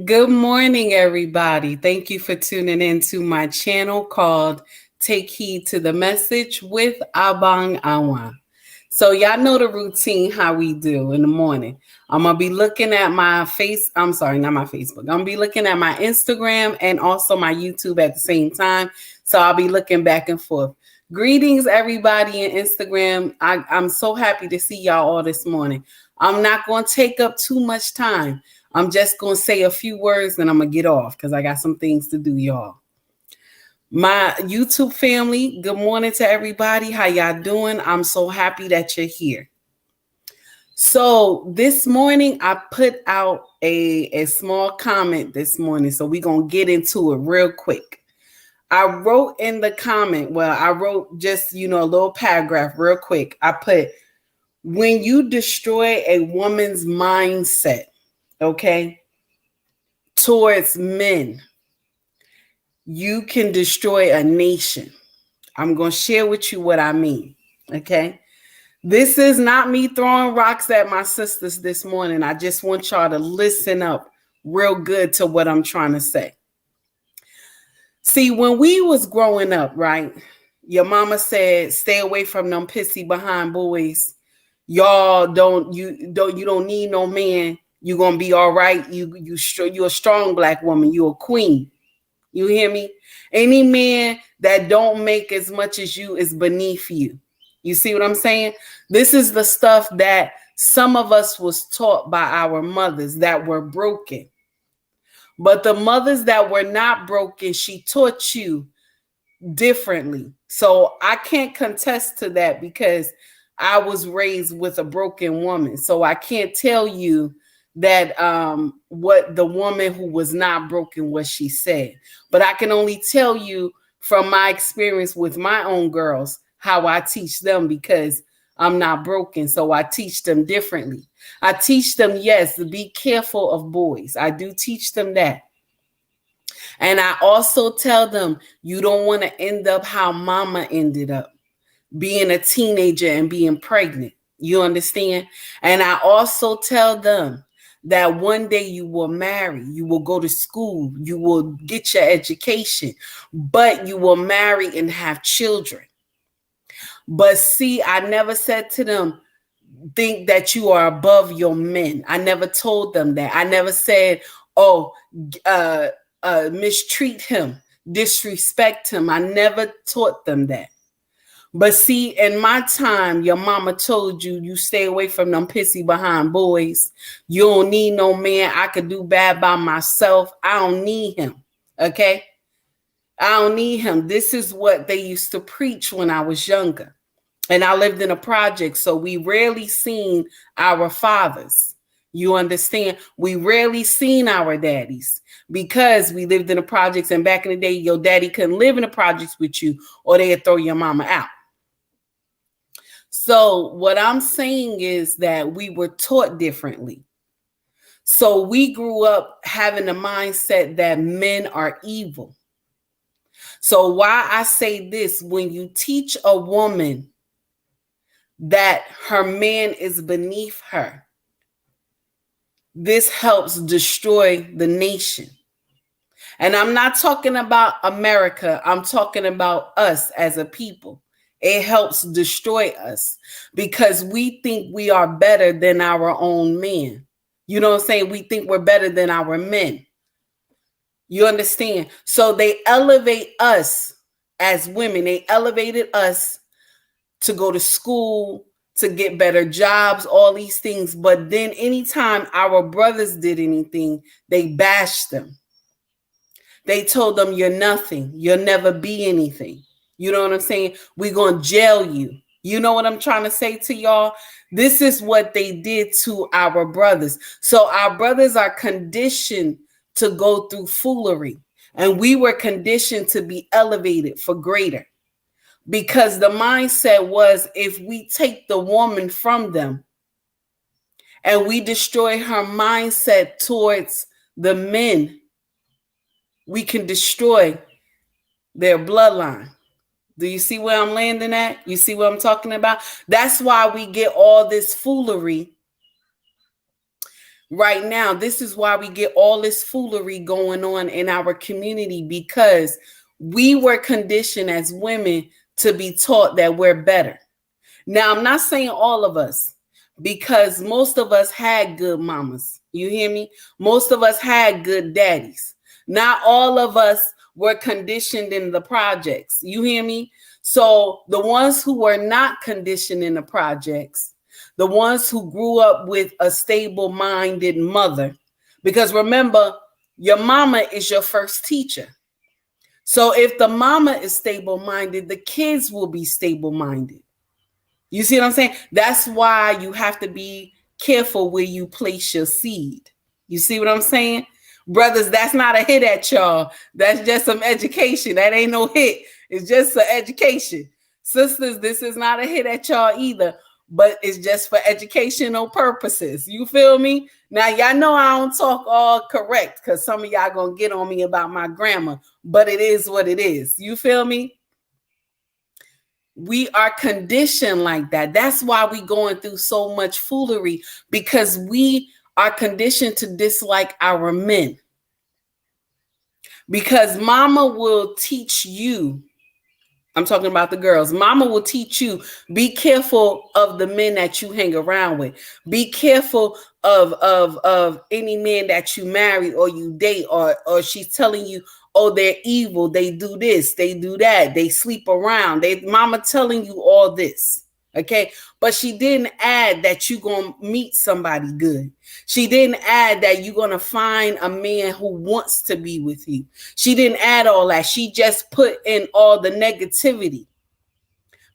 Good morning, everybody. Thank you for tuning in to my channel called Take Heed to the Message with Abang Awan. So y'all know the routine, how we do in the morning. I'm going to be looking at I'm sorry, not my Facebook. I'm going to be looking at my Instagram and also my YouTube at the same time. So I'll be looking back and forth. Greetings, everybody in Instagram. I'm so happy to see y'all all this morning. I'm not going to take up too much time. I'm just going to say a few words and I'm going to get off because I got some things to do, y'all. My YouTube family, good morning to everybody. How y'all doing? I'm so happy that you're here. So this morning, I put out a small comment this morning. So we're going to get into it real quick. I wrote in the comment, I wrote just, a little paragraph real quick. I put, when you destroy a woman's mindset, okay, towards men, you can destroy a nation. I'm going to share with you what I mean, okay? This is not me throwing rocks at my sisters this morning. I just want y'all to listen up real good to what I'm trying to say. See, when we was growing up, right, your mama said, stay away from them pissy behind boys. Y'all don't need no man. You're going to be all right. You're a strong black woman. You're a queen. You hear me? Any man that don't make as much as you is beneath you. You see what I'm saying? This is the stuff that some of us was taught by our mothers that were broken. But the mothers that were not broken, she taught you differently. So I can't contest to that because I was raised with a broken woman. So I can't tell you that what the woman who was not broken, what she said. But I can only tell you from my experience with my own girls, how I teach them because I'm not broken. So I teach them differently. I teach them, yes, to be careful of boys. I do teach them that. And I also tell them, you don't want to end up how mama ended up, being a teenager and being pregnant. You understand? And I also tell them that one day you will marry, you will go to school, you will get your education, but you will marry and have children. But see, I never said to them, think that you are above your men. I never told them that. I never said, mistreat him, disrespect him. I never taught them that. But see, in my time, your mama told you stay away from them pissy behind boys. You don't need no man. I could do bad by myself. I don't need him. Okay? I don't need him. This is what they used to preach when I was younger. And I lived in a project, so we rarely seen our fathers. You understand? We rarely seen our daddies because we lived in the projects. And back in the day, your daddy couldn't live in the projects with you or they'd throw your mama out. So what I'm saying is that we were taught differently. So we grew up having the mindset that men are evil. So why I say this, when you teach a woman that her man is beneath her, this helps destroy the nation. And I'm not talking about America. I'm talking about us as a people. It helps destroy us because we think we are better than our own men. You know what I'm saying? We think we're better than our men. You understand? So they elevate us as women. They elevated us to go to school, to get better jobs, all these things. But then anytime our brothers did anything, they bashed them. They told them, you're nothing. You'll never be anything. You know what I'm saying? We're going to jail you. You know what I'm trying to say to y'all? This is what they did to our brothers. So our brothers are conditioned to go through foolery. And we were conditioned to be elevated for greater. Because the mindset was, if we take the woman from them and we destroy her mindset towards the men, we can destroy their bloodline. Do you see where I'm landing at? You see what I'm talking about? That's why we get all this foolery right now. This is why we get all this foolery going on in our community, because we were conditioned as women to be taught that we're better. Now, I'm not saying all of us, because most of us had good mamas. You hear me? Most of us had good daddies. Not all of us were conditioned in the projects. You hear me? So the ones who were not conditioned in the projects, the ones who grew up with a stable-minded mother, because remember, your mama is your first teacher. So if the mama is stable-minded, the kids will be stable-minded. You see what I'm saying? That's why you have to be careful where you place your seed. You see what I'm saying? Brothers, that's not a hit at y'all. That's just some education. That ain't no hit. It's just an education. Sisters, this is not a hit at y'all either, but it's just for educational purposes. You feel me? Now, y'all know I don't talk all correct, because some of y'all gonna get on me about my grammar, but it is what it is. You feel me? We are conditioned like that. That's why we going through so much foolery, because we are conditioned to dislike our men. Because mama will teach you, I'm talking about the girls, mama will teach you, be careful of the men that you hang around with. Be careful of any man that you marry or you date, or she's telling you, oh, they're evil, they do this, they do that, they sleep around. Mama telling you all this. Okay, but she didn't add that you're gonna meet somebody good. She didn't add that you're gonna find a man who wants to be with you. She didn't add all that. She just put in all the negativity,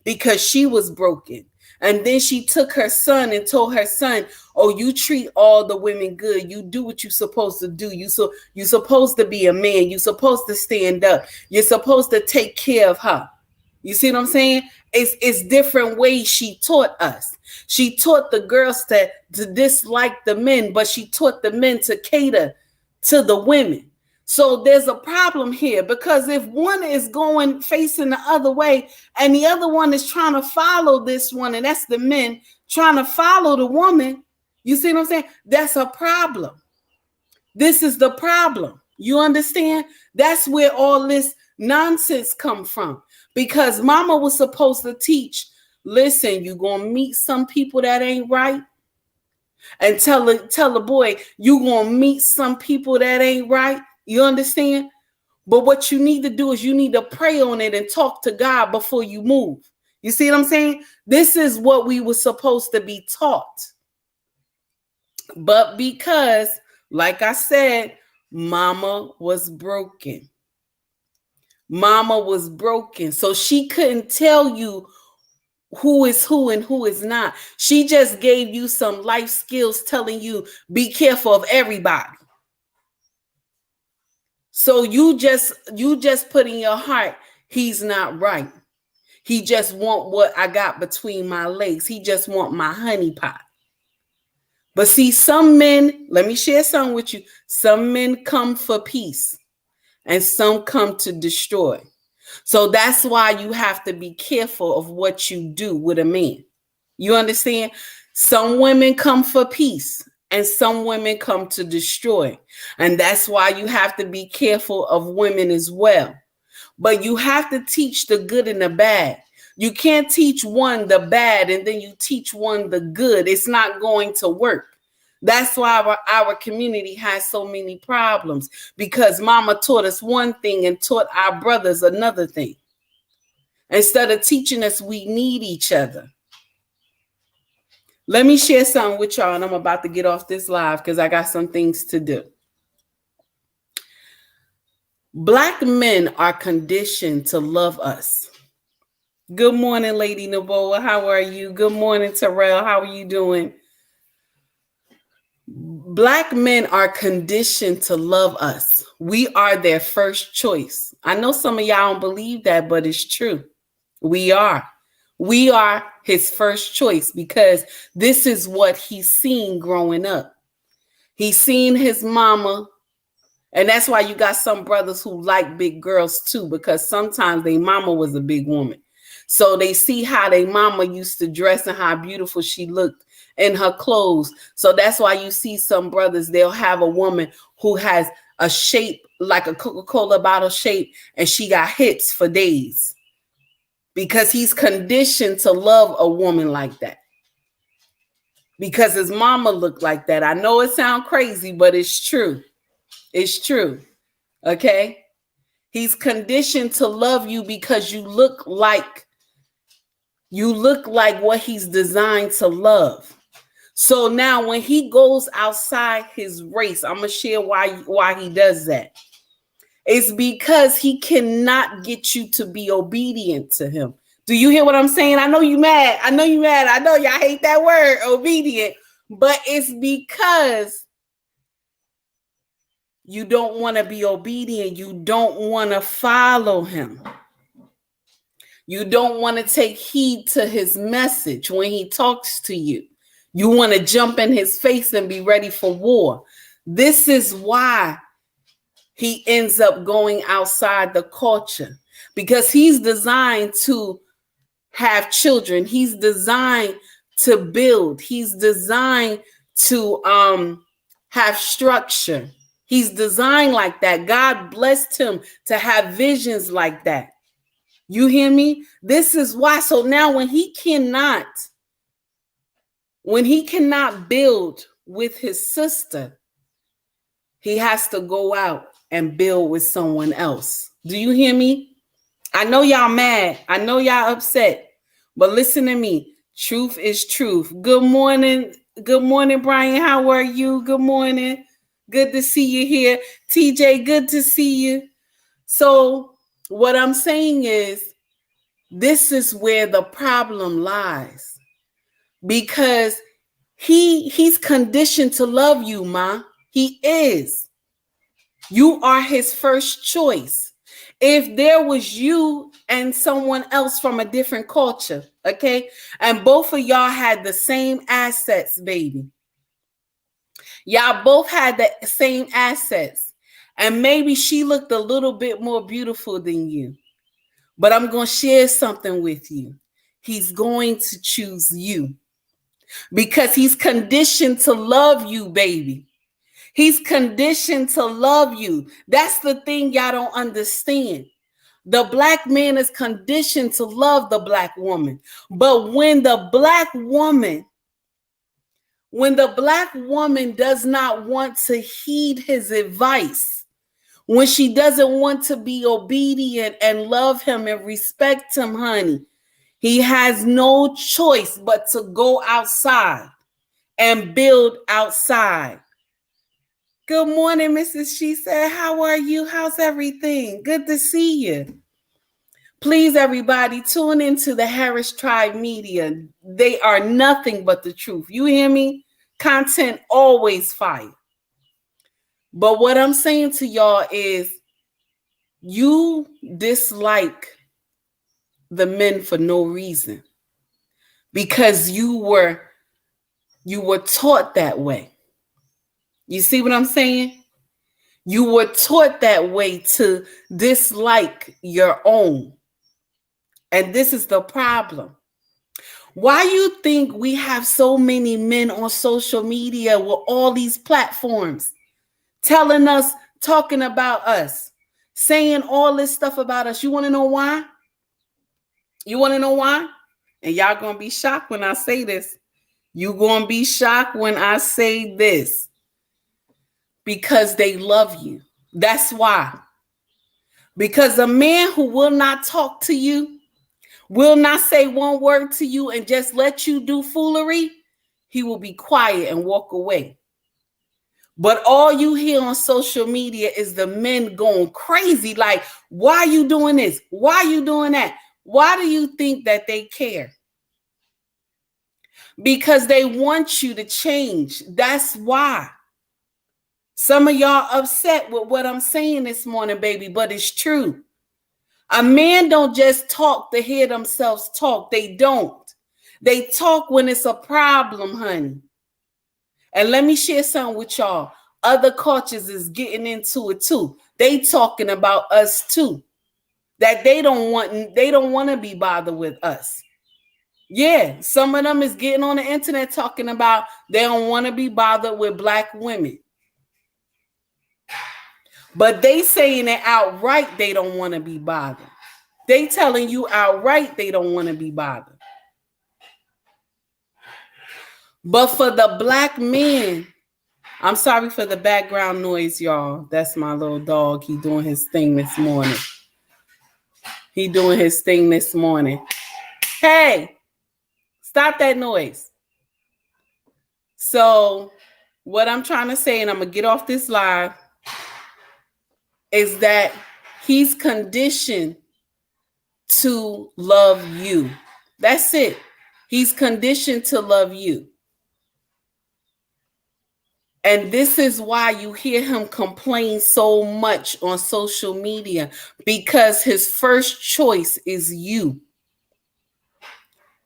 because she was broken. And then she took her son and told her son, oh, you treat all the women good. You do what you're supposed to do. You're supposed to be a man. You're supposed to stand up. You're supposed to take care of her. You see what I'm saying? It's different ways she taught us. She taught the girls to dislike the men, but she taught the men to cater to the women. So there's a problem here, because if one is going facing the other way and the other one is trying to follow this one, and that's the men trying to follow the woman, you see what I'm saying? That's a problem. This is the problem. You understand? That's where all this nonsense come from, because mama was supposed to teach, listen, you're going to meet some people that ain't right, and tell the boy, you're going to meet some people that ain't right. You understand? But what you need to do is you need to pray on it and talk to God before you move. You see what I'm saying? This is what we were supposed to be taught. But because, like I said, mama was broken. Mama was broken. So she couldn't tell you who is who and who is not. She just gave you some life skills telling you, be careful of everybody. So you just put in your heart, he's not right. He just want what I got between my legs. He just want my honey pot. But see, some men, let me share something with you. Some men come for peace and some come to destroy. So that's why you have to be careful of what you do with a man. You understand? Some women come for peace and some women come to destroy. And that's why you have to be careful of women as well. But you have to teach the good and the bad. You can't teach one the bad and then you teach one the good. It's not going to work. That's why our community has so many problems, because mama taught us one thing and taught our brothers another thing. Instead of teaching us we need each other. Let me share something with y'all, and I'm about to get off this live because I got some things to do. Black men are conditioned to love us. Good morning, Lady Naboa. How are you? Good morning, Terrell. How are you doing? Black men are conditioned to love us. We are their first choice. I know some of y'all don't believe that, but it's true. We are. We are his first choice because this is what he's seen growing up. He's seen his mama. And that's why you got some brothers who like big girls too, because sometimes their mama was a big woman. So they see how their mama used to dress and how beautiful she looked. in her clothes. So that's why you see some brothers, they'll have a woman who has a shape like a Coca-Cola bottle shape, and she got hits for days because he's conditioned to love a woman like that. Because his mama looked like that. I know it sounds crazy, but it's true. It's true. Okay? He's conditioned to love you because you look like what he's designed to love. So now when he goes outside his race, I'm going to share why he does that. It's because he cannot get you to be obedient to him. Do you hear what I'm saying? I know you mad. I know y'all hate that word, obedient. But it's because you don't want to be obedient. You don't want to follow him. You don't want to take heed to his message when he talks to you. You want to jump in his face and be ready for war. This is why he ends up going outside the culture, because he's designed to have children. He's designed to build. He's designed to have structure. He's designed like that. God blessed him to have visions like that. You hear me? This is why. So now when he cannot build with his sister, he has to go out and build with someone else. Do you hear me? I know y'all mad. I know y'all upset. But listen to me. Truth is truth. Good morning. Good morning, Brian. How are you? Good morning. Good to see you here. TJ, good to see you. So what I'm saying is, this is where the problem lies. Because he's conditioned to love you, Ma. He is. You are his first choice. If there was you and someone else from a different culture, okay, and both of y'all had the same assets, baby. Y'all both had the same assets. And maybe she looked a little bit more beautiful than you. But I'm going to share something with you. He's going to choose you because he's conditioned to love you, baby. He's conditioned to love you. That's the thing y'all don't understand. The black man is conditioned to love the black woman. But when the black woman does not want to heed his advice, when she doesn't want to be obedient and love him and respect him, honey, he has no choice but to go outside and build outside. Good morning, Mrs. She said, how are you? How's everything? Good to see you. Please, everybody, tune into the Harris Tribe Media. They are nothing but the truth. You hear me? Content always fire. But what I'm saying to y'all is, you dislike the men for no reason because you were taught that way. You see what I'm saying? You were taught that way to dislike your own. And this is the problem. Why you think we have so many men on social media with all these platforms telling us, talking about us, saying all this stuff about us? You want to know why? You want to know why? And y'all going to be shocked when I say this. You're going to be shocked when I say this. Because they love you. That's why. Because a man who will not talk to you, will not say one word to you and just let you do foolery, he will be quiet and walk away. But all you hear on social media is the men going crazy. Like, why are you doing this? Why are you doing that? Why do you think that they care? Because they want you to change. That's why. Some of y'all upset with what I'm saying this morning, baby, but it's true. A man don't just talk to hear themselves talk. They don't. They talk when it's a problem, honey. And let me share something with y'all. Other cultures is getting into it too. They talking about us too. That they don't want to be bothered with us. Yeah, some of them is getting on the internet talking about they don't want to be bothered with black women. But they saying it outright they don't want to be bothered. They telling you outright they don't want to be bothered. But for the black men, I'm sorry for the background noise, y'all. That's my little dog. He doing his thing this morning. Hey, stop that noise. So what I'm trying to say, and I'm going to get off this live, is that he's conditioned to love you. That's it. He's conditioned to love you. And this is why you hear him complain so much on social media, because his first choice is you.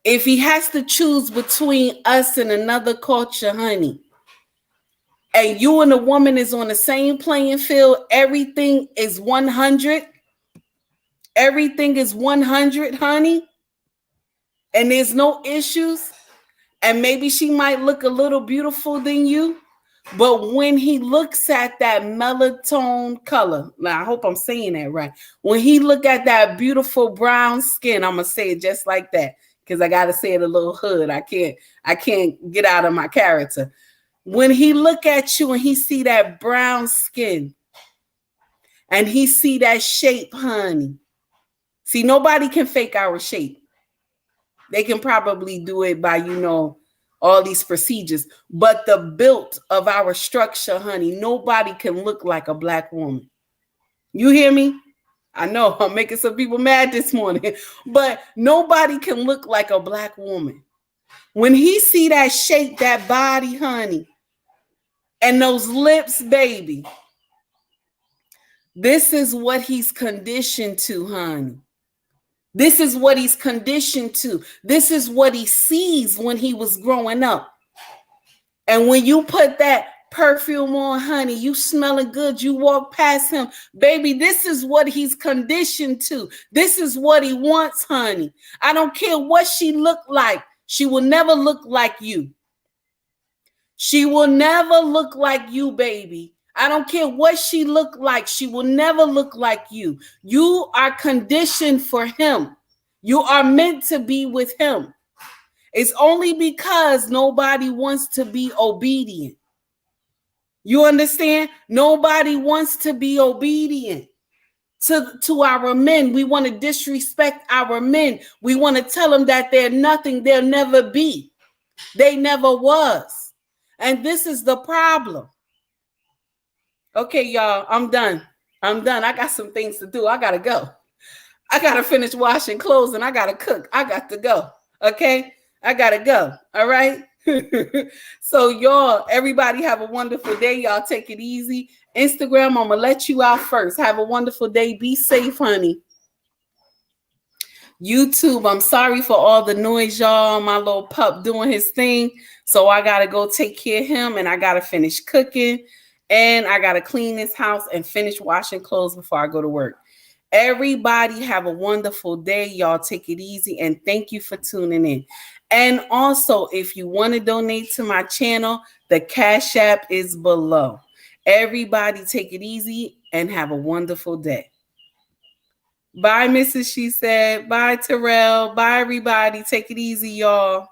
If he has to choose between us and another culture, honey, and you and the woman is on the same playing field, everything is 100. Everything is 100, honey. And there's no issues. And maybe she might look a little beautiful than you. But when he looks at that melatonin color, now I hope I'm saying that right. When he look at that beautiful brown skin, I'm going to say it just like that, because I got to say it a little hood. I can't get out of my character. When he look at you and he see that brown skin and he see that shape, honey. See, nobody can fake our shape. They can probably do it by, all these procedures. But the build of our structure, honey, nobody can look like a black woman. You hear me? I know I'm making some people mad this morning, but nobody can look like a black woman. When he see that shape, that body, honey, and those lips, baby, this is what he's conditioned to, honey. This is what he's conditioned to. This is what he sees when he was growing up. And when you put that perfume on, honey, you smelling good, you walk past him, baby, this is what he's conditioned to. This is what he wants, honey. I don't care what she looked like. She will never look like you. She will never look like you, baby. I don't care what she looked like. She will never look like you. You are conditioned for him. You are meant to be with him. It's only because nobody wants to be obedient. You understand? Nobody wants to be obedient to our men. We want to disrespect our men. We want to tell them that they're nothing. They'll never be. They never was. And this is the problem. Okay, y'all, I'm done. I got some things to do. I got to go. I got to finish washing clothes and I got to cook. I got to go. Okay, I got to go. All right. So y'all, everybody have a wonderful day. Y'all take it easy. Instagram, I'm going to let you out first. Have a wonderful day. Be safe, honey. YouTube, I'm sorry for all the noise, y'all. My little pup doing his thing. So I got to go take care of him and I got to finish cooking. And I got to clean this house and finish washing clothes before I go to work. Everybody have a wonderful day. Y'all take it easy. And thank you for tuning in. And also, if you want to donate to my channel, the Cash App is below. Everybody take it easy and have a wonderful day. Bye, Mrs. She said. Bye, Terrell. Bye, everybody. Take it easy, y'all.